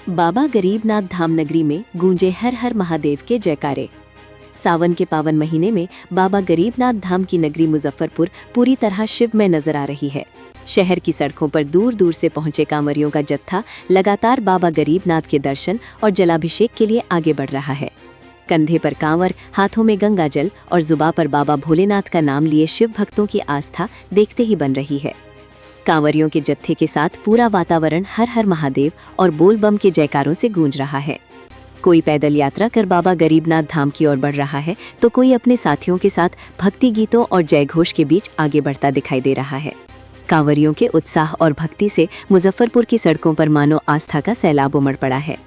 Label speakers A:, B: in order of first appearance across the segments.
A: बाबा गरीबनाथ धाम नगरी में गूंजे हर हर महादेव के जयकारे। सावन के पावन महीने में बाबा गरीबनाथ धाम की नगरी मुजफ्फरपुर पूरी तरह शिव में नजर आ रही है। शहर की सड़कों पर दूर दूर से पहुंचे कांवरियों का जत्था लगातार बाबा गरीबनाथ के दर्शन और जलाभिषेक के लिए आगे बढ़ रहा है। कंधे पर कांवर, हाथों में गंगा जल और जुबां पर बाबा भोलेनाथ का नाम लिए शिव भक्तों की आस्था देखते ही बन रही है। कांवरियों के जत्थे के साथ पूरा वातावरण हर हर महादेव और बोल बम के जयकारों से गूंज रहा है। कोई पैदल यात्रा कर बाबा गरीबनाथ धाम की ओर बढ़ रहा है तो कोई अपने साथियों के साथ भक्ति गीतों और जय घोष के बीच आगे बढ़ता दिखाई दे रहा है। कांवरियों के उत्साह और भक्ति से मुजफ्फरपुर की सड़कों पर मानो आस्था का सैलाब उमड़ पड़ा है।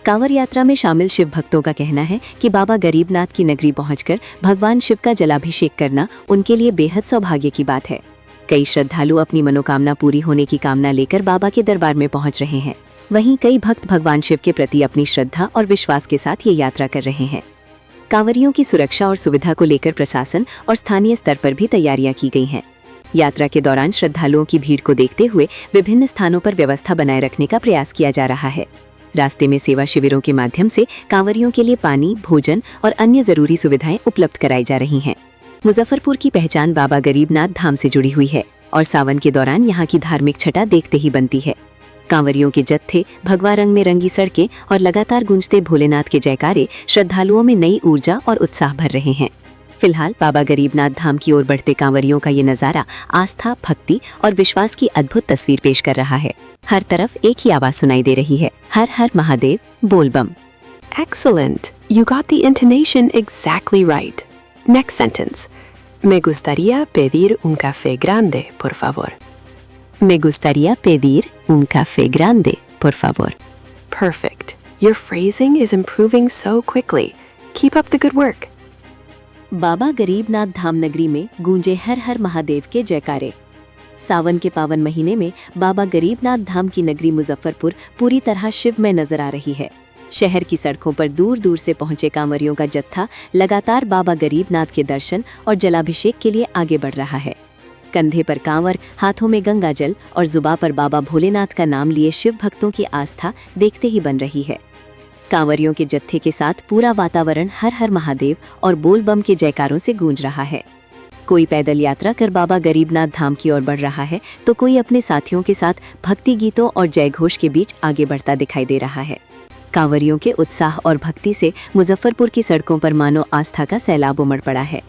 A: कांवर यात्रा में शामिल शिव भक्तों का कहना है कि बाबा गरीबनाथ की नगरी पहुंचकर भगवान शिव का जलाभिषेक करना उनके लिए बेहद सौभाग्य की बात है। कई श्रद्धालु अपनी मनोकामना पूरी होने की कामना लेकर बाबा के दरबार में पहुंच रहे हैं। वहीं कई भक्त भगवान शिव के प्रति अपनी श्रद्धा और विश्वास के साथ ये यात्रा कर रहे हैं। कांवरियों की सुरक्षा और सुविधा को लेकर प्रशासन और स्थानीय स्तर पर भी तैयारियां की गई हैं। यात्रा के दौरान श्रद्धालुओं की भीड़ को देखते हुए विभिन्न स्थानों पर व्यवस्था बनाए रखने का प्रयास किया जा रहा है। रास्ते में सेवा शिविरों के माध्यम से कांवरियों के लिए पानी, भोजन और अन्य जरूरी सुविधाएं उपलब्ध कराई जा रही हैं। मुजफ्फरपुर की पहचान बाबा गरीबनाथ धाम से जुड़ी हुई है और सावन के दौरान यहाँ की धार्मिक छटा देखते ही बनती है। कांवरियों के जत्थे, भगवा रंग में रंगी सड़कें और लगातार गूंजते भोलेनाथ के जयकारे श्रद्धालुओं में नई ऊर्जा और उत्साह भर रहे हैं। फिलहाल बाबा गरीबनाथ धाम की ओर बढ़ते कांवरियों का ये नजारा आस्था, भक्ति और विश्वास की अद्भुत तस्वीर पेश कर रहा है। हर तरफ एक ही आवाज सुनाई दे रही है, हर हर महादेव, बोल बम।
B: Excellent! You got the intonation exactly right. Next sentence. Me gustaría pedir un café grande, por favor.
A: Me gustaría pedir un café grande, por favor.
B: Perfect. Your phrasing is improving so quickly. Keep up the good work.
A: बाबा गरीबनाथ धाम नगरी में गूंजे हर हर महादेव के जयकारे। सावन के पावन महीने में बाबा गरीबनाथ धाम की नगरी मुजफ्फरपुर पूरी तरह शिव में नजर आ रही है। शहर की सड़कों पर दूर दूर से पहुंचे कांवरियों का जत्था लगातार बाबा गरीबनाथ के दर्शन और जलाभिषेक के लिए आगे बढ़ रहा है। कंधे पर कांवर, हाथों में गंगा जल और जुबां पर बाबा भोलेनाथ का नाम लिए शिव भक्तों की आस्था देखते ही बन रही है। कांवरियों के जत्थे के साथ पूरा वातावरण हर हर महादेव और बोल बम के जयकारों से गूंज रहा है। कोई पैदल यात्रा कर बाबा गरीबनाथ धाम की ओर बढ़ रहा है तो कोई अपने साथियों के साथ भक्ति गीतों और जय घोष के बीच आगे बढ़ता दिखाई दे रहा है। कांवरियों के उत्साह और भक्ति से मुजफ्फरपुर की सड़कों पर मानो आस्था का सैलाब उमड़ पड़ा है।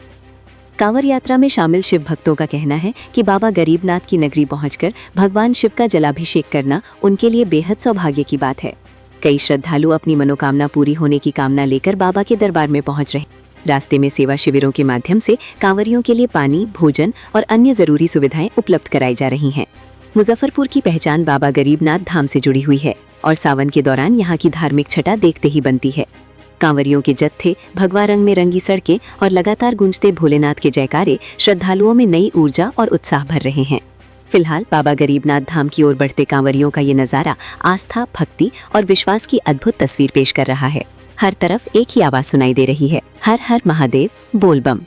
A: कांवर यात्रा में शामिल शिव भक्तों का कहना है कि बाबा गरीबनाथ की नगरी पहुंचकर भगवान शिव का जलाभिषेक करना उनके लिए बेहद सौभाग्य की बात है। कई श्रद्धालु अपनी मनोकामना पूरी होने की कामना लेकर बाबा के दरबार में पहुंच रहे हैं। रास्ते में सेवा शिविरों के माध्यम से कांवरियों के लिए पानी, भोजन और अन्य जरूरी सुविधाएं उपलब्ध कराई जा रही हैं। मुजफ्फरपुर की पहचान बाबा गरीबनाथ धाम से जुड़ी हुई है और सावन के दौरान यहाँ की धार्मिक छटा देखते ही बनती है। कांवरियों के जत्थे, भगवा रंग में रंगी सड़कें और लगातार गूंजते भोलेनाथ के जयकारे श्रद्धालुओं में नई ऊर्जा और उत्साह भर रहे हैं। फिलहाल बाबा गरीबनाथ धाम की ओर बढ़ते कांवरियों का ये नजारा आस्था, भक्ति और विश्वास की अद्भुत तस्वीर पेश कर रहा है। हर तरफ एक ही आवाज सुनाई दे रही है, हर हर महादेव, बोल बम।